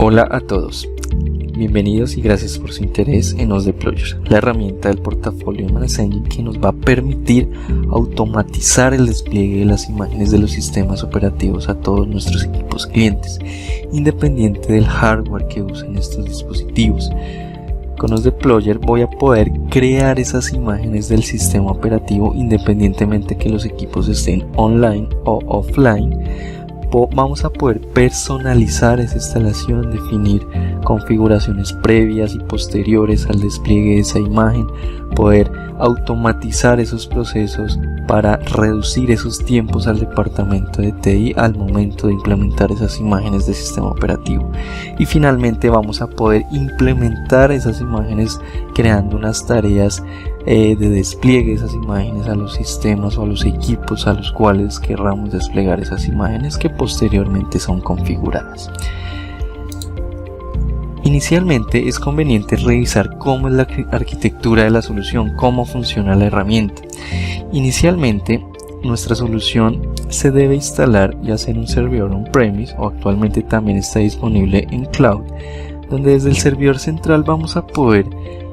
Hola a todos, bienvenidos y gracias por su interés en OsDeployer, la herramienta del portafolio Manage Engine que nos va a permitir automatizar el despliegue de las imágenes de los sistemas operativos a todos nuestros equipos clientes, independiente del hardware que usen estos dispositivos. Con OsDeployer voy a poder crear esas imágenes del sistema operativo independientemente que los equipos estén online o offline. Vamos a poder personalizar esa instalación, definir configuraciones previas y posteriores al despliegue de esa imagen, poder automatizar esos procesos para reducir esos tiempos al departamento de TI al momento de implementar esas imágenes de sistema operativo. Y finalmente vamos a poder implementar esas imágenes creando unas tareas de despliegue de esas imágenes a los sistemas o a los equipos a los cuales querramos desplegar esas imágenes que posteriormente son configuradas. Inicialmente es conveniente revisar cómo es la arquitectura de la solución, cómo funciona la herramienta. Inicialmente nuestra solución se debe instalar ya sea en un servidor on-premise o actualmente también está disponible en cloud, donde desde el servidor central vamos a poder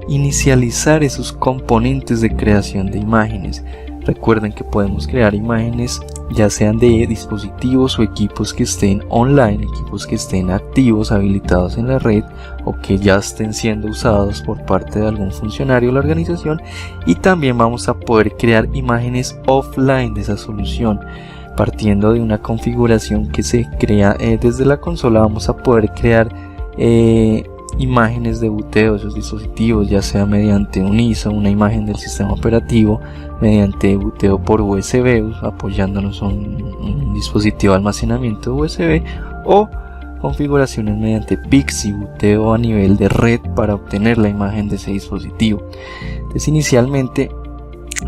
inicializar esos componentes de creación de imágenes. Recuerden que podemos crear imágenes ya sean de dispositivos o equipos que estén online, equipos que estén activos, habilitados en la red o que ya estén siendo usados por parte de algún funcionario de la organización, y también vamos a poder crear imágenes offline de esa solución. Partiendo de una configuración que se crea desde la consola, vamos a poder crear imágenes de boteo de esos dispositivos, ya sea mediante un ISO, una imagen del sistema operativo, mediante boteo por USB, apoyándonos en un dispositivo de almacenamiento USB, o configuraciones mediante PXE, boteo a nivel de red para obtener la imagen de ese dispositivo. Entonces inicialmente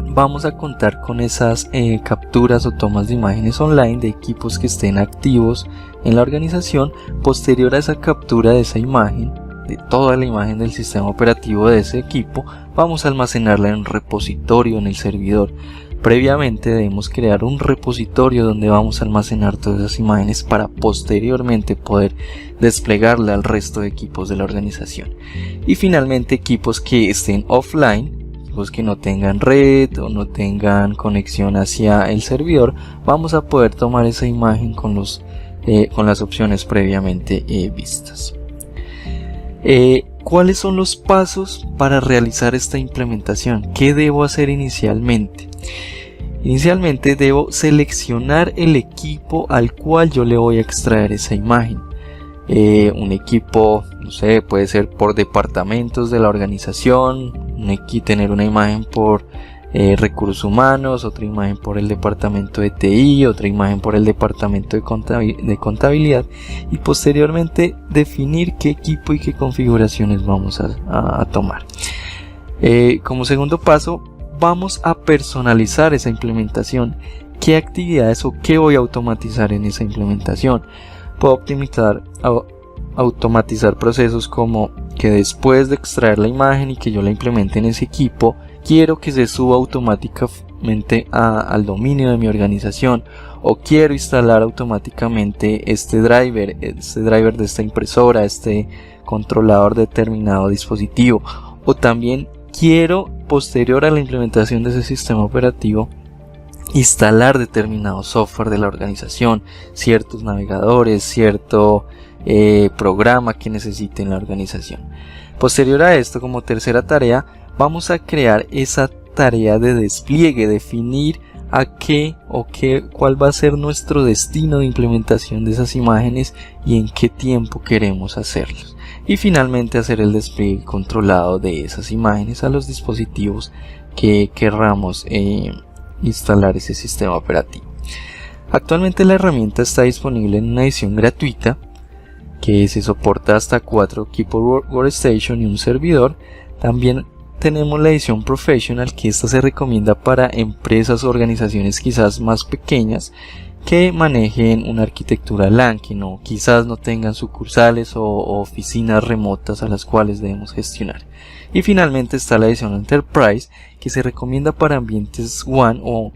vamos a contar con esas capturas o tomas de imágenes online de equipos que estén activos en la organización. Posterior a esa captura de esa imagen, de toda la imagen del sistema operativo de ese equipo, vamos a almacenarla en un repositorio en el servidor. Previamente debemos crear un repositorio donde vamos a almacenar todas esas imágenes para posteriormente poder desplegarla al resto de equipos de la organización. Y finalmente equipos que estén offline, equipos que no tengan red o no tengan conexión hacia el servidor, vamos a poder tomar esa imagen con las opciones previamente vistas. ¿Cuáles son los pasos para realizar esta implementación? ¿Qué debo hacer inicialmente? Inicialmente debo seleccionar el equipo al cual yo le voy a extraer esa imagen. Un equipo, no sé, puede ser por departamentos de la organización, tener una imagen por recursos humanos, otra imagen por el departamento de TI, otra imagen por el departamento de contabilidad, y posteriormente definir qué equipo y qué configuraciones vamos a tomar. Como segundo paso, vamos a personalizar esa implementación. ¿Qué actividades o qué voy a automatizar en esa implementación? Puedo automatizar procesos como que después de extraer la imagen y que yo la implemente en ese equipo, quiero que se suba automáticamente al dominio de mi organización, o quiero instalar automáticamente este driver de esta impresora, este controlador de determinado dispositivo, o también quiero, posterior a la implementación de ese sistema operativo, instalar determinado software de la organización, ciertos navegadores, cierto programa que necesite en la organización. Posterior a esto, como tercera tarea, vamos a crear esa tarea de despliegue, definir cuál va a ser nuestro destino de implementación de esas imágenes y en qué tiempo queremos hacerlos. Y finalmente hacer el despliegue controlado de esas imágenes a los dispositivos que querramos instalar ese sistema operativo. Actualmente la herramienta está disponible en una edición gratuita que se soporta hasta 4 equipos workstation y un servidor. También tenemos la edición Professional, que esta se recomienda para empresas o organizaciones quizás más pequeñas que manejen una arquitectura LAN, que quizás no tengan sucursales o oficinas remotas a las cuales debemos gestionar. Y finalmente está la edición Enterprise, que se recomienda para ambientes WAN o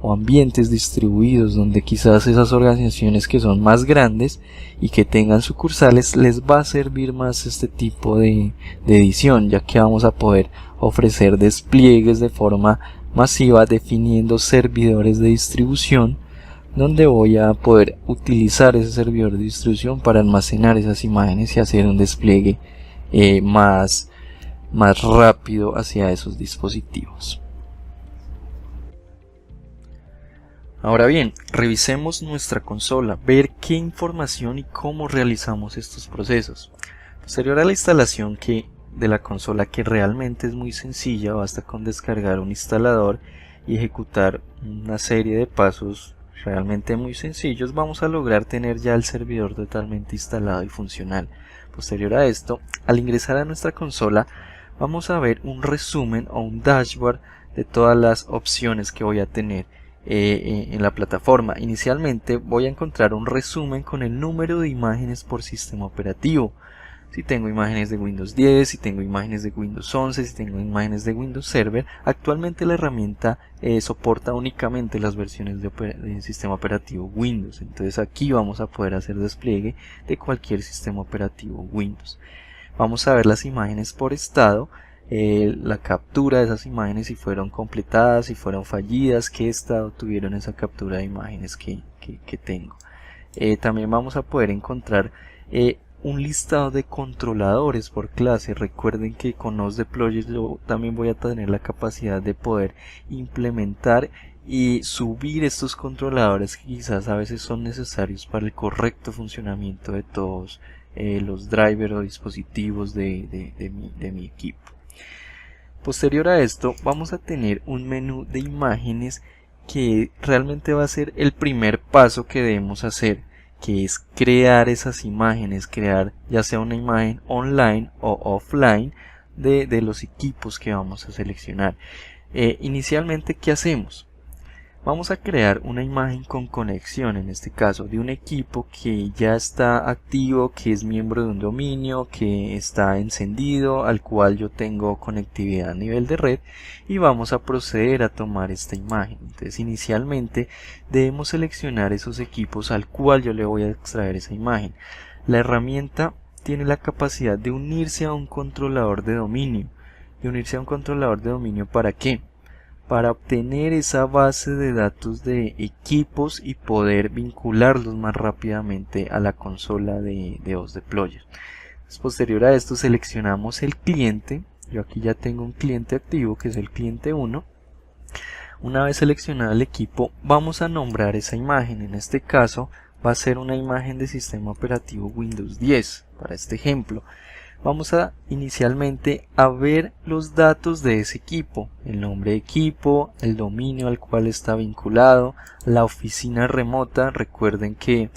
o ambientes distribuidos donde quizás esas organizaciones que son más grandes y que tengan sucursales les va a servir más este tipo de edición, ya que vamos a poder ofrecer despliegues de forma masiva definiendo servidores de distribución, donde voy a poder utilizar ese servidor de distribución para almacenar esas imágenes y hacer un despliegue más rápido hacia esos dispositivos. Ahora bien, revisemos nuestra consola, ver qué información y cómo realizamos estos procesos. Posterior a la instalación de la consola, que realmente es muy sencilla, basta con descargar un instalador y ejecutar una serie de pasos realmente muy sencillos, vamos a lograr tener ya el servidor totalmente instalado y funcional. Posterior a esto, al ingresar a nuestra consola, vamos a ver un resumen o un dashboard de todas las opciones que voy a tener en la plataforma. Inicialmente voy a encontrar un resumen con el número de imágenes por sistema operativo. Si tengo imágenes de Windows 10, si tengo imágenes de Windows 11, si tengo imágenes de Windows Server. Actualmente la herramienta soporta únicamente las versiones de sistema operativo Windows. Entonces aquí vamos a poder hacer despliegue de cualquier sistema operativo Windows. Vamos a ver las imágenes por estado, la captura de esas imágenes, si fueron completadas, si fueron fallidas, qué estado tuvieron esa captura de imágenes que tengo. También vamos a poder encontrar un listado de controladores por clase. Recuerden que con OS Deployer yo también voy a tener la capacidad de poder implementar y subir estos controladores que quizás a veces son necesarios para el correcto funcionamiento de todos los drivers o dispositivos de mi equipo. Posterior a esto vamos a tener un menú de imágenes que realmente va a ser el primer paso que debemos hacer, que es crear esas imágenes, crear ya sea una imagen online o offline de los equipos que vamos a seleccionar. Inicialmente, ¿qué hacemos? Vamos a crear una imagen con conexión, en este caso de un equipo que ya está activo, que es miembro de un dominio, que está encendido, al cual yo tengo conectividad a nivel de red, y vamos a proceder a tomar esta imagen. Entonces inicialmente debemos seleccionar esos equipos al cual yo le voy a extraer esa imagen. La herramienta tiene la capacidad de unirse a un controlador de dominio. ¿Para qué? Para obtener esa base de datos de equipos y poder vincularlos más rápidamente a la consola de OS Deployer. Posterior a esto seleccionamos el cliente. Yo aquí ya tengo un cliente activo que es el cliente 1. Una vez seleccionado el equipo, vamos a nombrar esa imagen. En este caso va a ser una imagen de sistema operativo Windows 10 para este ejemplo. Vamos a inicialmente a ver los datos de ese equipo, el nombre de equipo, el dominio al cual está vinculado, la oficina remota. Recuerden que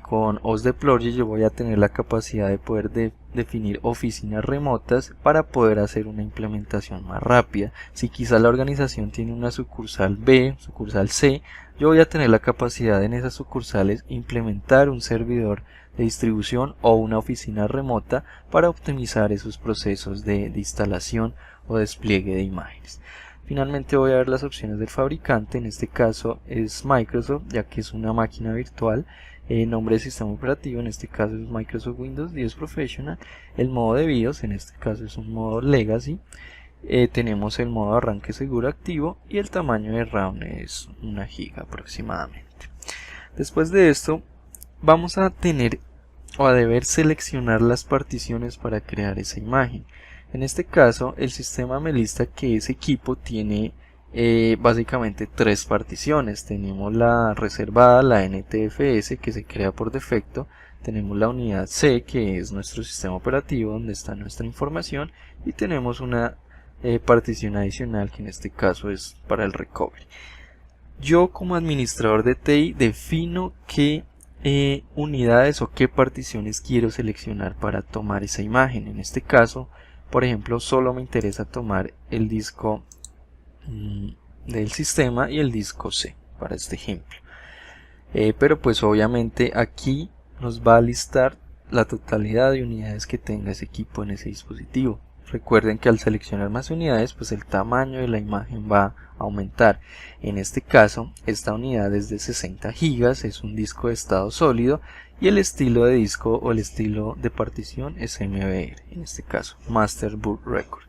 con OS Deployer yo voy a tener la capacidad de poder definir oficinas remotas para poder hacer una implementación más rápida. Si quizá la organización tiene una sucursal B, sucursal C, yo voy a tener la capacidad en esas sucursales implementar un servidor de distribución o una oficina remota para optimizar esos procesos de instalación o despliegue de imágenes. Finalmente voy a ver las opciones del fabricante. En este caso es Microsoft, ya que es una máquina virtual. Nombre de sistema operativo, en este caso es Microsoft Windows 10 Professional. El modo de BIOS, en este caso es un modo Legacy. Tenemos el modo arranque seguro activo y el tamaño de RAM es 1 GB aproximadamente. Después de esto vamos a tener o a deber seleccionar las particiones para crear esa imagen. En este caso el sistema me lista que ese equipo tiene básicamente 3 particiones. Tenemos la reservada, la NTFS, que se crea por defecto. Tenemos la unidad C, que es nuestro sistema operativo donde está nuestra información, y tenemos una partición adicional que en este caso es para el recovery. Yo como administrador de TI defino qué unidades o qué particiones quiero seleccionar para tomar esa imagen. En este caso, por ejemplo, solo me interesa tomar el disco del sistema y el disco C para este ejemplo. Pero pues obviamente aquí nos va a listar la totalidad de unidades que tenga ese equipo en ese dispositivo. recuerden que al seleccionar más unidades, pues el tamaño de la imagen va a aumentar. En este caso, esta unidad es de 60 GB, es un disco de estado sólido y el estilo de disco o el estilo de partición es MBR, en este caso Master Boot Record.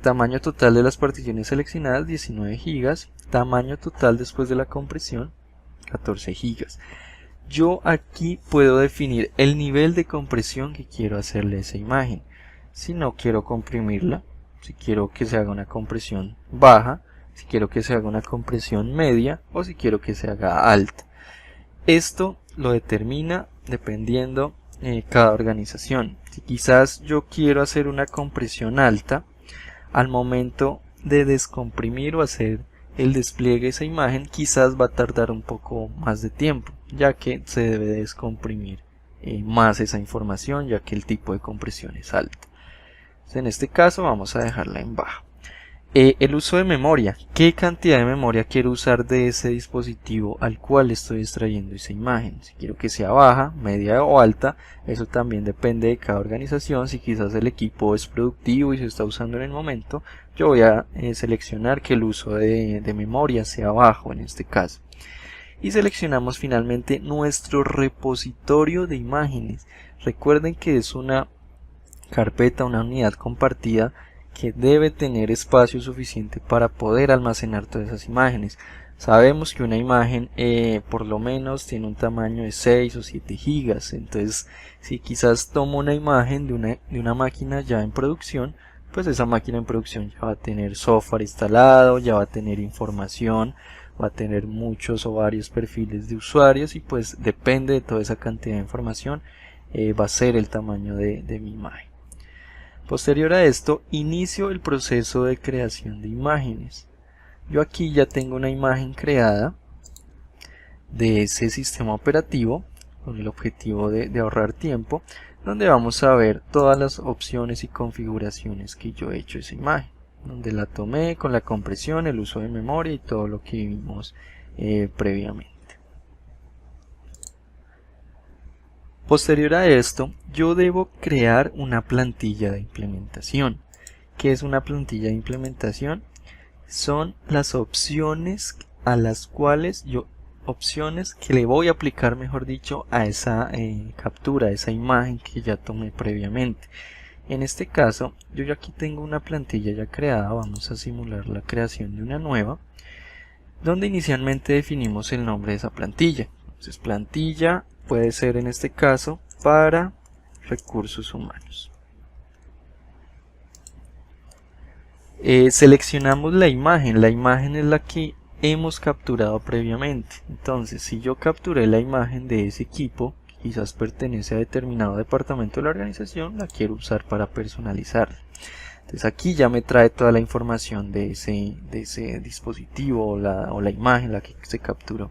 Tamaño total de las particiones seleccionadas 19 GB, tamaño total después de la compresión 14 GB. Yo aquí puedo definir el nivel de compresión que quiero hacerle a esa imagen. Si no quiero comprimirla, si quiero que se haga una compresión baja, si quiero que se haga una compresión media o si quiero que se haga alta. Esto lo determina dependiendo cada organización. Si quizás yo quiero hacer una compresión alta, al momento de descomprimir o hacer el despliegue de esa imagen quizás va a tardar un poco más de tiempo, ya que se debe descomprimir más esa información, ya que el tipo de compresión es alto. Entonces, en este caso vamos a dejarla en baja. El uso de memoria. ¿Qué cantidad de memoria quiero usar de ese dispositivo al cual estoy extrayendo esa imagen? Si quiero que sea baja, media o alta, eso también depende de cada organización. Si quizás el equipo es productivo y se está usando en el momento, yo voy a seleccionar que el uso de memoria sea bajo en este caso. Y seleccionamos finalmente nuestro repositorio de imágenes. Recuerden que es una carpeta, una unidad compartida que debe tener espacio suficiente para poder almacenar todas esas imágenes. Sabemos que una imagen por lo menos tiene un tamaño de 6 o 7 gigas, entonces si quizás tomo una imagen de una máquina ya en producción, pues esa máquina en producción ya va a tener software instalado, ya va a tener información, va a tener muchos o varios perfiles de usuarios y pues depende de toda esa cantidad de información va a ser el tamaño de mi imagen. Posterior a esto, inicio el proceso de creación de imágenes. Yo aquí ya tengo una imagen creada de ese sistema operativo con el objetivo de ahorrar tiempo, donde vamos a ver todas las opciones y configuraciones que yo he hecho esa imagen, donde la tomé con la compresión, el uso de memoria y todo lo que vimos previamente. Posterior a esto, yo debo crear una plantilla de implementación. ¿Qué es una plantilla de implementación? Son las opciones a las cuales opciones que le voy a aplicar, mejor dicho, a esa captura, a esa imagen que ya tomé previamente. En este caso, yo ya aquí tengo una plantilla ya creada, vamos a simular la creación de una nueva, donde inicialmente definimos el nombre de esa plantilla. Entonces, plantilla puede ser en este caso para recursos humanos. Seleccionamos la imagen es la que hemos capturado previamente. Entonces, si yo capturé la imagen de ese equipo, que quizás pertenece a determinado departamento de la organización, la quiero usar para personalizarla. Entonces aquí ya me trae toda la información de ese dispositivo o la imagen la que se capturó.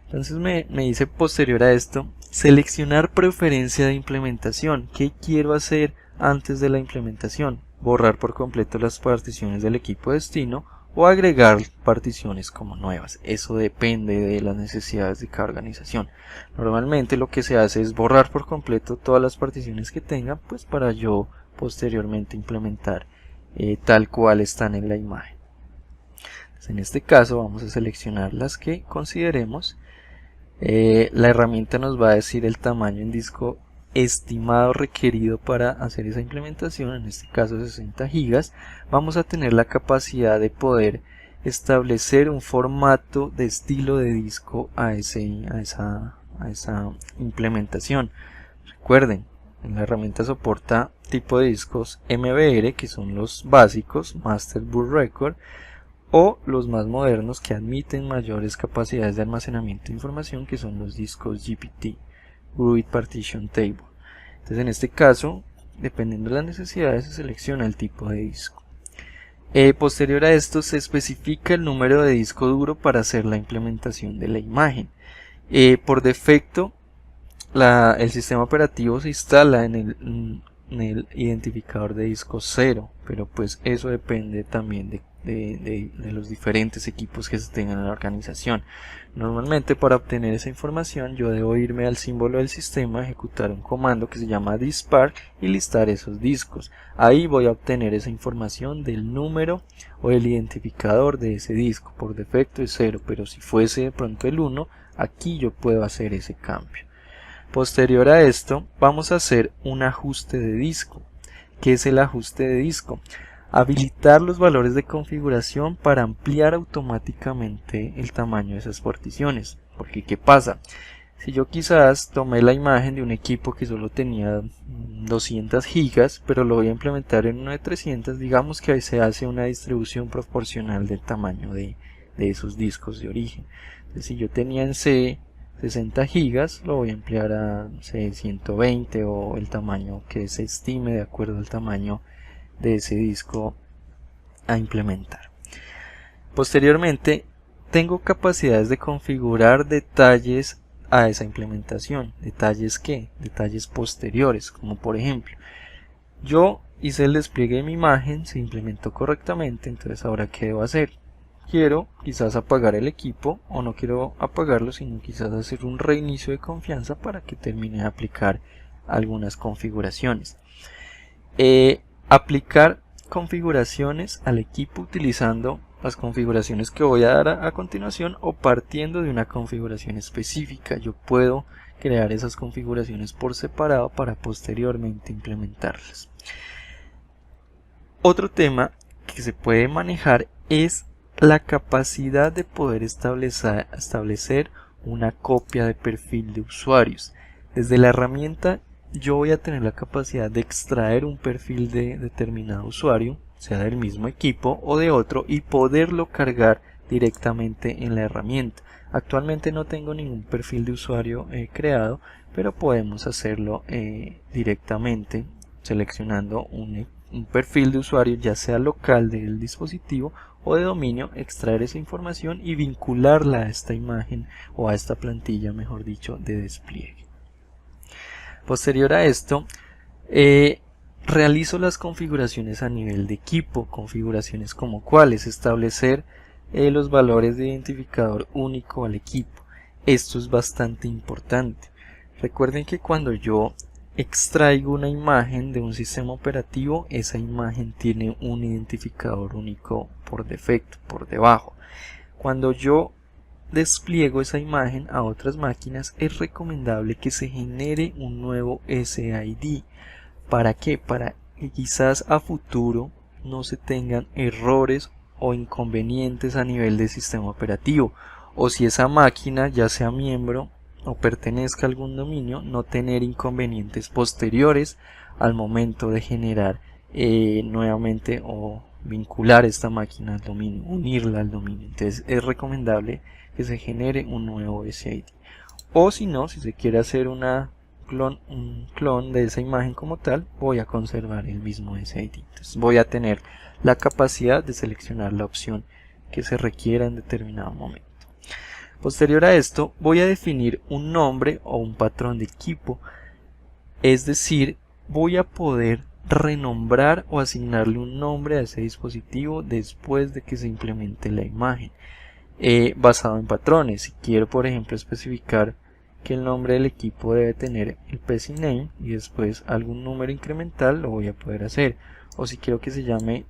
Entonces me dice posterior a esto, seleccionar preferencia de implementación. ¿Qué quiero hacer antes de la implementación? Borrar por completo las particiones del equipo destino o agregar particiones como nuevas. Eso depende de las necesidades de cada organización. Normalmente lo que se hace es borrar por completo todas las particiones que tenga, pues para yo posteriormente implementar tal cual están en la imagen. Entonces, en este caso vamos a seleccionar las que consideremos. La herramienta nos va a decir el tamaño en disco estimado requerido para hacer esa implementación, en este caso 60 GB. Vamos a tener la capacidad de poder establecer un formato de estilo de disco a esa implementación. Recuerden, la herramienta soporta tipo de discos MBR, que son los básicos, Master Boot Record, o los más modernos que admiten mayores capacidades de almacenamiento de información, que son los discos GPT, Grooved Partition Table. Entonces en este caso, dependiendo de las necesidades, se selecciona el tipo de disco. Posterior a esto se especifica el número de disco duro para hacer la implementación de la imagen. Por defecto, el sistema operativo se instala en el identificador de disco 0, pero pues eso depende también de de los diferentes equipos que se tengan en la organización. Normalmente, para obtener esa información yo debo irme al símbolo del sistema, ejecutar un comando que se llama dispar y listar esos discos. Ahí voy a obtener esa información del número o el identificador de ese disco. Por defecto es 0, pero si fuese de pronto el 1, aquí yo puedo hacer ese cambio. Posterior a esto vamos a hacer un ajuste de disco. ¿Qué es el ajuste de disco? Habilitar los valores de configuración para ampliar automáticamente el tamaño de esas particiones. Porque ¿qué pasa? Si yo quizás tomé la imagen de un equipo que solo tenía 200 gigas, pero lo voy a implementar en uno de 300, digamos que ahí se hace una distribución proporcional del tamaño de esos discos de origen. Entonces, si yo tenía en C 60 gigas, lo voy a ampliar a 120 o el tamaño que se estime de acuerdo al tamaño de ese disco a implementar. Posteriormente, tengo capacidades de configurar detalles a esa implementación. ¿Detalles qué? Detalles posteriores, como por ejemplo, yo hice el despliegue de mi imagen, se implementó correctamente, entonces ahora ¿qué debo hacer? Quiero quizás apagar el equipo, o no quiero apagarlo, sino quizás hacer un reinicio de confianza para que termine de aplicar algunas configuraciones. Aplicar configuraciones al equipo utilizando las configuraciones que voy a dar a continuación o partiendo de una configuración específica. Yo puedo crear esas configuraciones por separado para posteriormente implementarlas. Otro tema que se puede manejar es la capacidad de poder establecer una copia de perfil de usuarios. Desde la herramienta yo voy a tener la capacidad de extraer un perfil de determinado usuario, sea del mismo equipo o de otro, y poderlo cargar directamente en la herramienta. Actualmente no tengo ningún perfil de usuario creado, pero podemos hacerlo directamente seleccionando un perfil de usuario, ya sea local del dispositivo o de dominio, extraer esa información y vincularla a esta imagen o a esta plantilla, mejor dicho, de despliegue. Posterior a esto, realizo las configuraciones a nivel de equipo, configuraciones como cuáles: establecer los valores de identificador único al equipo. Esto es bastante importante. Recuerden que cuando yo extraigo una imagen de un sistema operativo, esa imagen tiene un identificador único por defecto, por debajo. Cuando yo despliego esa imagen a otras máquinas, es recomendable que se genere un nuevo SID. ¿Para qué? Para que quizás a futuro no se tengan errores o inconvenientes a nivel de sistema operativo, o si esa máquina ya sea miembro o pertenezca a algún dominio, no tener inconvenientes posteriores al momento de generar nuevamente o vincular esta máquina al dominio, unirla al dominio. Entonces es recomendable que se genere un nuevo SID, o si no, si se quiere hacer un clon de esa imagen como tal, voy a conservar el mismo SID. Entonces voy a tener la capacidad de seleccionar la opción que se requiera en determinado momento. Posterior a esto, voy a definir un nombre o un patrón de equipo, es decir, voy a poder renombrar o asignarle un nombre a ese dispositivo después de que se implemente la imagen, basado en patrones. Si quiero, por ejemplo, especificar que el nombre del equipo debe tener el PC name y después algún número incremental, lo voy a poder hacer. O si quiero que se llame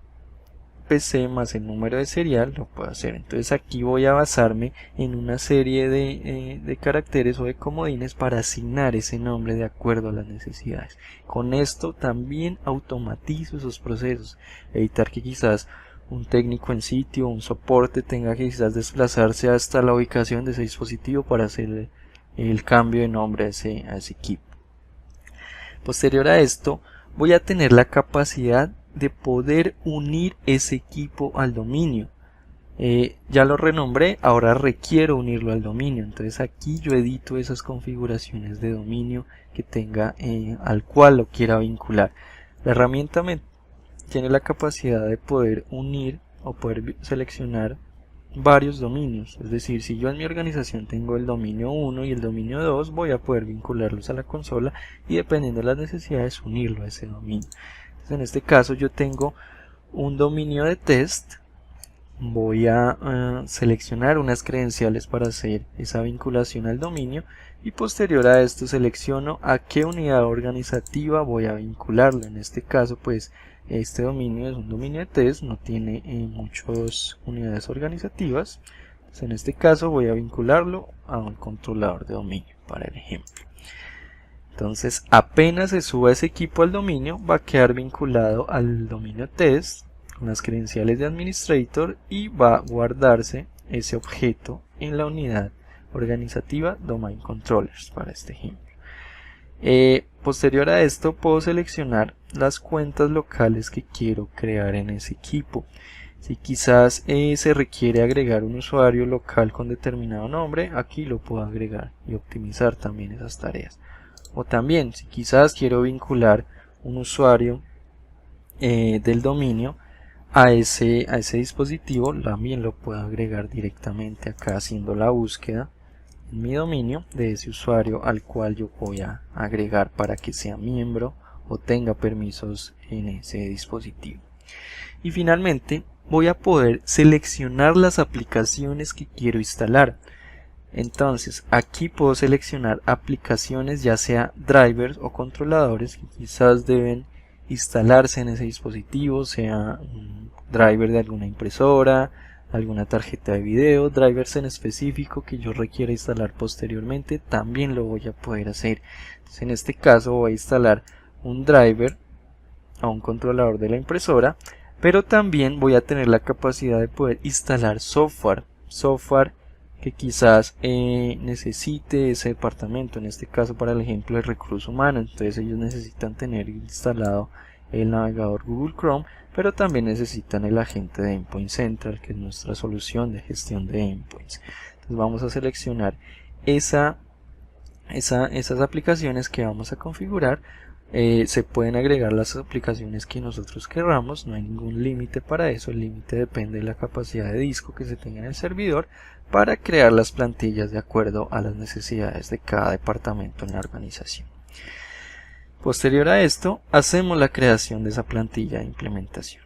PC más el número de serial, lo puedo hacer. Entonces aquí voy a basarme en una serie de caracteres o de comodines para asignar ese nombre de acuerdo a las necesidades. Con esto también automatizo esos procesos, evitar que quizás un técnico en sitio, un soporte, tenga que quizás desplazarse hasta la ubicación de ese dispositivo para hacer el cambio de nombre a ese equipo. Posterior a esto, voy a tener la capacidad de poder unir ese equipo al dominio. Ya lo renombré, ahora requiero unirlo al dominio. Entonces aquí yo edito esas configuraciones de dominio que tenga, al cual lo quiera vincular. La herramienta tiene la capacidad de poder unir o poder seleccionar varios dominios. Es decir, si yo en mi organización tengo el dominio 1 y el dominio 2, voy a poder vincularlos a la consola y, dependiendo de las necesidades, unirlo a ese dominio. Entonces, en este caso yo tengo un dominio de test voy a seleccionar unas credenciales para hacer esa vinculación al dominio y posterior a esto selecciono a qué unidad organizativa voy a vincularlo. En este caso pues este dominio es un dominio de test, no tiene muchas unidades organizativas. Entonces, en este caso voy a vincularlo a un controlador de dominio para el ejemplo. Entonces apenas se suba ese equipo al dominio va a quedar vinculado al dominio test con las credenciales de administrator y va a guardarse ese objeto en la unidad organizativa domain controllers para este ejemplo. Posterior a esto puedo seleccionar las cuentas locales que quiero crear en ese equipo. Si quizás se requiere agregar un usuario local con determinado nombre, aquí lo puedo agregar y optimizar también esas tareas. O también si quizás quiero vincular un usuario del dominio a ese dispositivo, también lo puedo agregar directamente acá haciendo la búsqueda en mi dominio de ese usuario al cual yo voy a agregar para que sea miembro o tenga permisos en ese dispositivo. Y finalmente voy a poder seleccionar las aplicaciones que quiero instalar. Entonces aquí puedo seleccionar aplicaciones, ya sea drivers o controladores que quizás deben instalarse en ese dispositivo, sea un driver de alguna impresora, alguna tarjeta de video, drivers en específico que yo requiera instalar posteriormente, también lo voy a poder hacer. Entonces, en este caso voy a instalar un driver a un controlador de la impresora, pero también voy a tener la capacidad de poder instalar software que quizás necesite ese departamento, en este caso para el ejemplo de recursos humanos. Entonces ellos necesitan tener instalado el navegador Google Chrome, pero también necesitan el agente de Endpoint Central, que es nuestra solución de gestión de endpoints. Entonces vamos a seleccionar esas aplicaciones que vamos a configurar. Se pueden agregar las aplicaciones que nosotros queramos, no hay ningún límite para eso, el límite depende de la capacidad de disco que se tenga en el servidor para crear las plantillas de acuerdo a las necesidades de cada departamento en la organización. Posterior a esto, hacemos la creación de esa plantilla de implementación.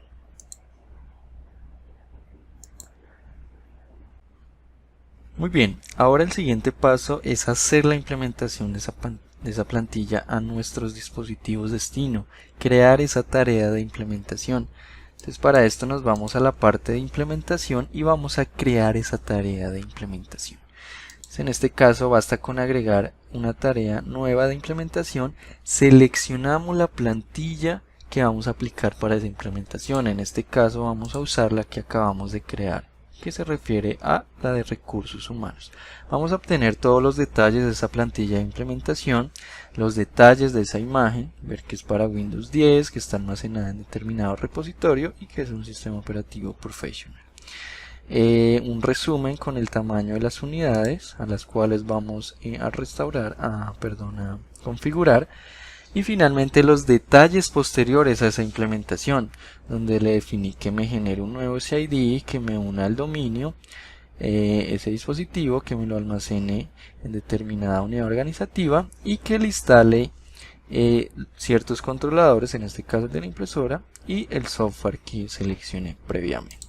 Muy bien, ahora el siguiente paso es hacer la implementación de esa plantilla a nuestros dispositivos destino, crear esa tarea de implementación. Entonces para esto nos vamos a la parte de implementación y vamos a crear esa tarea de implementación. Entonces, en este caso basta con agregar una tarea nueva de implementación, seleccionamos la plantilla que vamos a aplicar para esa implementación. En este caso vamos a usar la que acabamos de crear, que se refiere a la de recursos humanos. Vamos a obtener todos los detalles de esa plantilla de implementación, los detalles de esa imagen, ver que es para Windows 10, que está almacenada en determinado repositorio y que es un sistema operativo profesional. Un resumen con el tamaño de las unidades a las cuales vamos a configurar. Y finalmente los detalles posteriores a esa implementación, donde le definí que me genere un nuevo SID, que me una al dominio, ese dispositivo, que me lo almacene en determinada unidad organizativa y que le instale ciertos controladores, en este caso de la impresora, y el software que seleccioné previamente.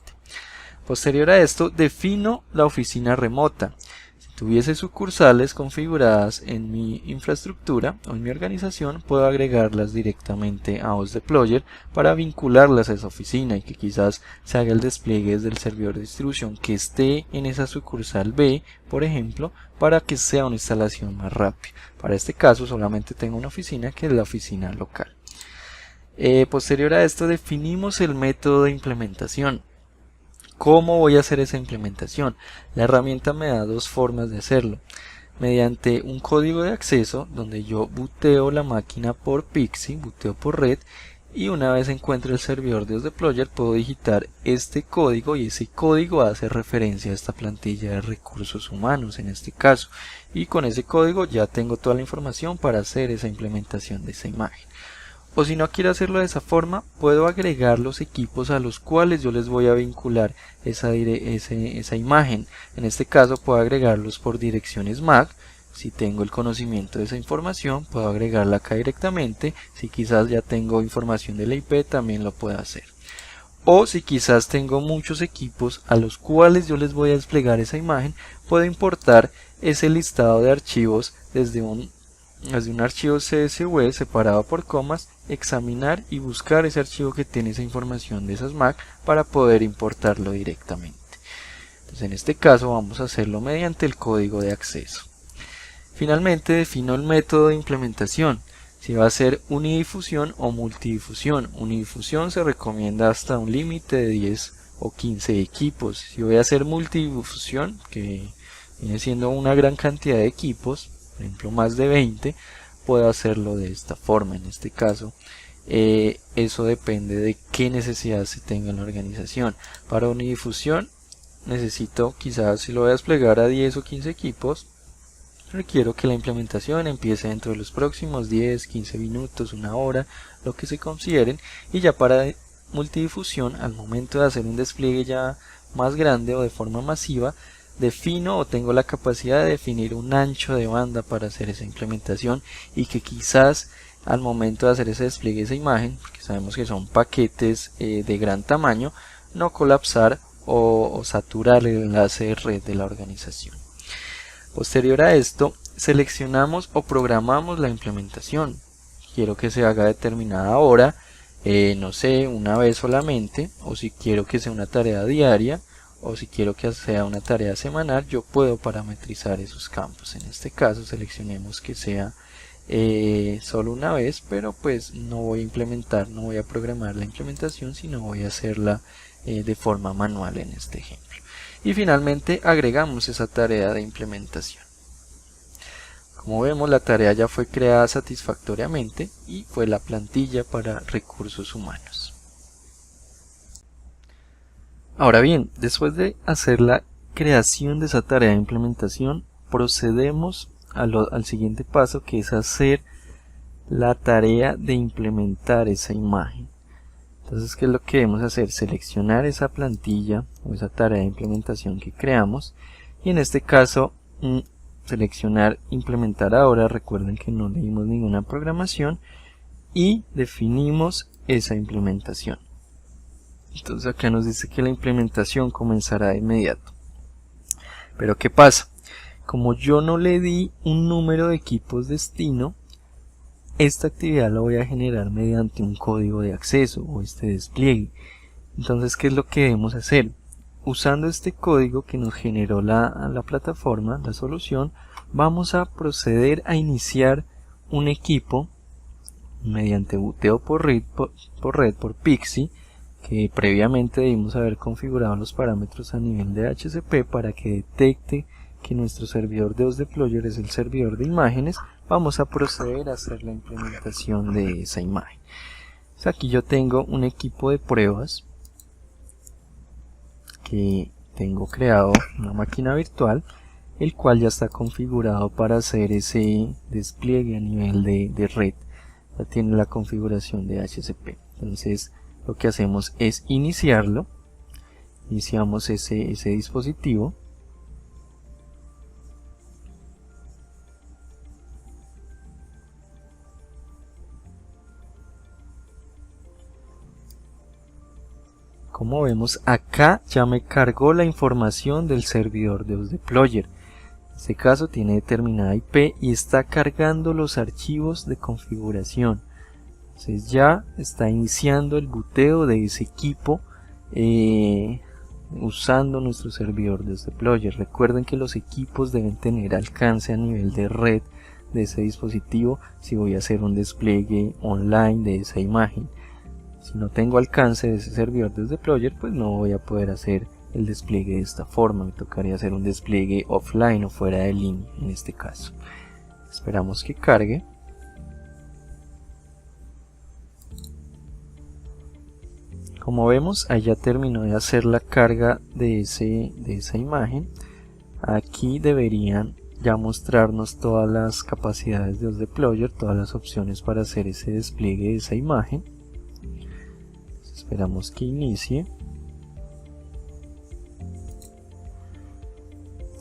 Posterior a esto, defino la oficina remota. Si tuviese sucursales configuradas en mi infraestructura o en mi organización, puedo agregarlas directamente a OSDeployer para vincularlas a esa oficina y que quizás se haga el despliegue desde el servidor de distribución que esté en esa sucursal B, por ejemplo, para que sea una instalación más rápida. Para este caso solamente tengo una oficina que es la oficina local. Posterior a esto definimos el método de implementación. ¿Cómo voy a hacer esa implementación? La herramienta me da dos formas de hacerlo. Mediante un código de acceso donde yo booteo la máquina por PXE, booteo por red, y una vez encuentre el servidor de OSDeployer puedo digitar este código y ese código hace referencia a esta plantilla de recursos humanos en este caso, y con ese código ya tengo toda la información para hacer esa implementación de esa imagen. O si no quiero hacerlo de esa forma, puedo agregar los equipos a los cuales yo les voy a vincular esa imagen. En este caso puedo agregarlos por direcciones MAC. Si tengo el conocimiento de esa información, puedo agregarla acá directamente. Si quizás ya tengo información de la IP, también lo puedo hacer. O si quizás tengo muchos equipos a los cuales yo les voy a desplegar esa imagen, puedo importar ese listado de archivos desde un archivo CSV separado por comas, examinar y buscar ese archivo que tiene esa información de esas Mac para poder importarlo directamente. Entonces en este caso vamos a hacerlo mediante el código de acceso. Finalmente defino el método de implementación. Si va a ser unidifusión o multidifusión. Unidifusión se recomienda hasta un límite de 10 o 15 equipos. Si voy a hacer multidifusión, que viene siendo una gran cantidad de equipos, por ejemplo más de 20, puedo hacerlo de esta forma. En este caso, eso depende de qué necesidad se tenga en la organización. Para unidifusión necesito, quizás si lo voy a desplegar a 10 o 15 equipos, requiero que la implementación empiece dentro de los próximos 10, 15 minutos, una hora, lo que se consideren. Y ya para multidifusión, al momento de hacer un despliegue ya más grande o de forma masiva, defino o tengo la capacidad de definir un ancho de banda para hacer esa implementación, y que quizás al momento de hacer ese despliegue de esa imagen, porque sabemos que son paquetes de gran tamaño, no colapsar o saturar el enlace de red de la organización. Posterior a esto, seleccionamos o programamos la implementación. Quiero que se haga a determinada hora, no sé, una vez solamente, o si quiero que sea una tarea diaria, o si quiero que sea una tarea semanal, yo puedo parametrizar esos campos. En este caso seleccionemos que sea solo una vez, pero pues no voy a implementar, no voy a programar la implementación, sino voy a hacerla de forma manual en este ejemplo. Y finalmente agregamos esa tarea de implementación. Como vemos, la tarea ya fue creada satisfactoriamente y fue la plantilla para recursos humanos. Ahora bien, después de hacer la creación de esa tarea de implementación, procedemos al siguiente paso, que es hacer la tarea de implementar esa imagen. Entonces, ¿qué es lo que debemos hacer? Seleccionar esa plantilla o esa tarea de implementación que creamos, y en este caso seleccionar implementar ahora. Recuerden que no leímos ninguna programación y definimos esa implementación. Entonces acá nos dice que la implementación comenzará de inmediato. Pero ¿qué pasa? Como yo no le di un número de equipos destino, esta actividad la voy a generar mediante un código de acceso o este despliegue. Entonces, ¿qué es lo que debemos hacer? Usando este código que nos generó la plataforma, la solución, vamos a proceder a iniciar un equipo mediante boteo por red por PXE, que previamente debimos haber configurado los parámetros a nivel de HCP para que detecte que nuestro servidor de OSDeployer es el servidor de imágenes. Vamos a proceder a hacer la implementación de esa imagen. Entonces aquí yo tengo un equipo de pruebas que tengo creado, una máquina virtual, el cual ya está configurado para hacer ese despliegue a nivel de red. Ya tiene la configuración de HCP. Entonces lo que hacemos es iniciarlo. Iniciamos ese dispositivo. Como vemos, acá ya me cargó la información del servidor de OSDeployer. En este caso tiene determinada IP y está cargando los archivos de configuración. Entonces ya está iniciando el booteo de ese equipo usando nuestro servidor de OSDeployer. Recuerden que los equipos deben tener alcance a nivel de red de ese dispositivo si voy a hacer un despliegue online de esa imagen. Si no tengo alcance de ese servidor de OSDeployer, pues no voy a poder hacer el despliegue de esta forma. Me tocaría hacer un despliegue offline o fuera de línea en este caso. Esperamos que cargue. Como vemos, ahí ya terminó de hacer la carga de esa imagen. Aquí deberían ya mostrarnos todas las capacidades de OSDeployer, todas las opciones para hacer ese despliegue de esa imagen. Esperamos que inicie.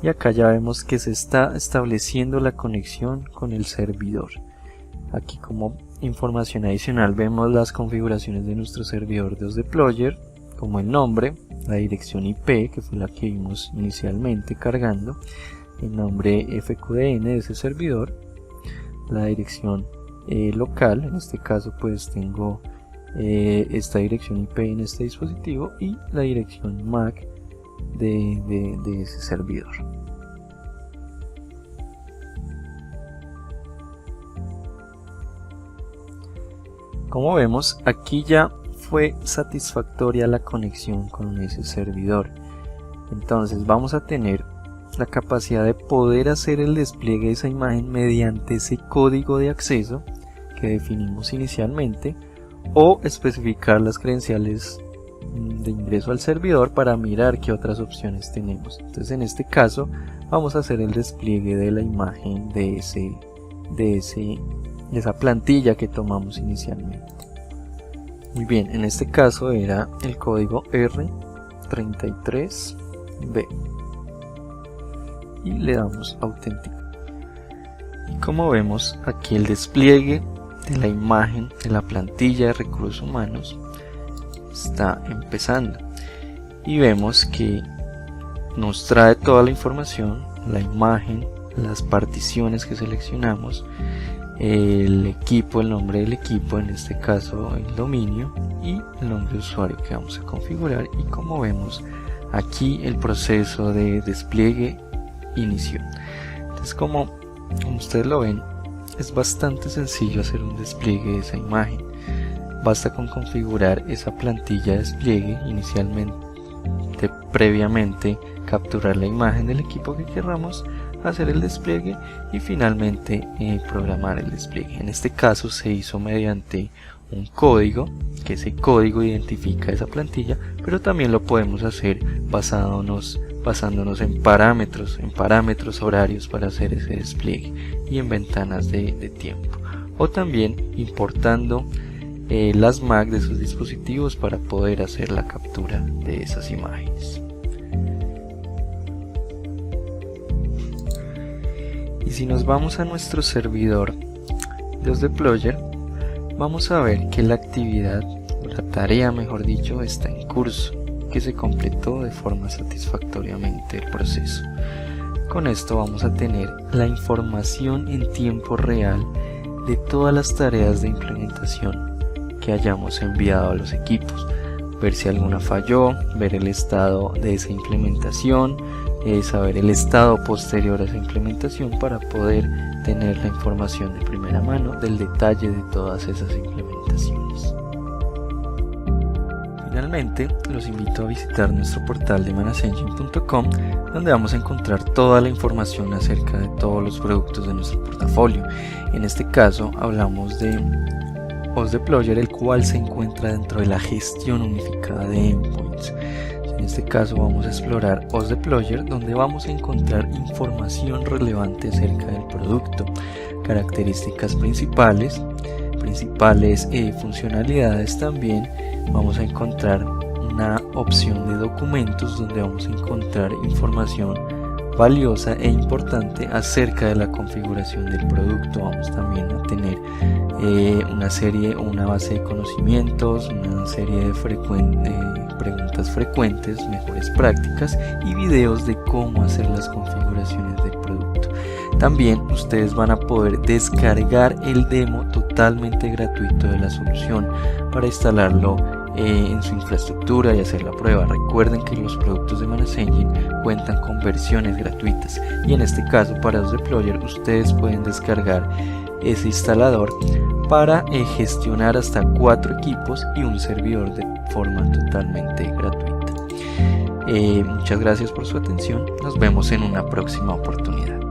Y acá ya vemos que se está estableciendo la conexión con el servidor. Aquí, como información adicional, vemos las configuraciones de nuestro servidor de OSDeployer, como el nombre, la dirección IP, que fue la que vimos inicialmente cargando, el nombre FQDN de ese servidor, la dirección local, en este caso pues tengo esta dirección IP en este dispositivo y la dirección MAC de ese servidor. Como vemos, aquí ya fue satisfactoria la conexión con ese servidor. Entonces vamos a tener la capacidad de poder hacer el despliegue de esa imagen mediante ese código de acceso que definimos inicialmente, o especificar las credenciales de ingreso al servidor para mirar qué otras opciones tenemos. Entonces en este caso vamos a hacer el despliegue de la imagen de esa plantilla que tomamos inicialmente. Muy bien, en este caso era el código R33B y le damos autenticar. Y como vemos, aquí el despliegue de la imagen de la plantilla de recursos humanos está empezando y vemos que nos trae toda la información, la imagen, las particiones que seleccionamos, el equipo, el nombre del equipo, en este caso el dominio, y el nombre de usuario que vamos a configurar. Y como vemos, aquí el proceso de despliegue inició. Entonces como ustedes lo ven, es bastante sencillo hacer un despliegue de esa imagen. Basta con configurar esa plantilla de despliegue inicialmente, previamente capturar la imagen del equipo que queramos, hacer el despliegue y finalmente programar el despliegue. En este caso se hizo mediante un código, que ese código identifica esa plantilla, pero también lo podemos hacer basándonos en parámetros horarios para hacer ese despliegue y en ventanas de tiempo, o también importando las MAC de sus dispositivos para poder hacer la captura de esas imágenes. Y si nos vamos a nuestro servidor de OsDeployer, vamos a ver que la actividad, o la tarea mejor dicho, está en curso, que se completó de forma satisfactoriamente el proceso. Con esto vamos a tener la información en tiempo real de todas las tareas de implementación que hayamos enviado a los equipos, ver si alguna falló, ver el estado de esa implementación, saber el estado posterior a esa implementación para poder tener la información de primera mano del detalle de todas esas implementaciones. Finalmente, los invito a visitar nuestro portal de manasengine.com, donde vamos a encontrar toda la información acerca de todos los productos de nuestro portafolio. En este caso hablamos de OsDeployer, el cual se encuentra dentro de la gestión unificada de endpoints. En este caso vamos a explorar OsDeployer, donde vamos a encontrar información relevante acerca del producto, características principales, funcionalidades también. Vamos a encontrar una opción de documentos donde vamos a encontrar información valiosa e importante acerca de la configuración del producto. Vamos también a tener una base de conocimientos, una serie de preguntas frecuentes, mejores prácticas y videos de cómo hacer las configuraciones del producto. También ustedes van a poder descargar el demo totalmente gratuito de la solución para instalarlo en su infraestructura y hacer la prueba. Recuerden que los productos de ManasEngine cuentan con versiones gratuitas, y en este caso para OsDeployer ustedes pueden descargar ese instalador para gestionar hasta 4 equipos y un servidor de forma totalmente gratuita. Muchas gracias por su atención, nos vemos en una próxima oportunidad.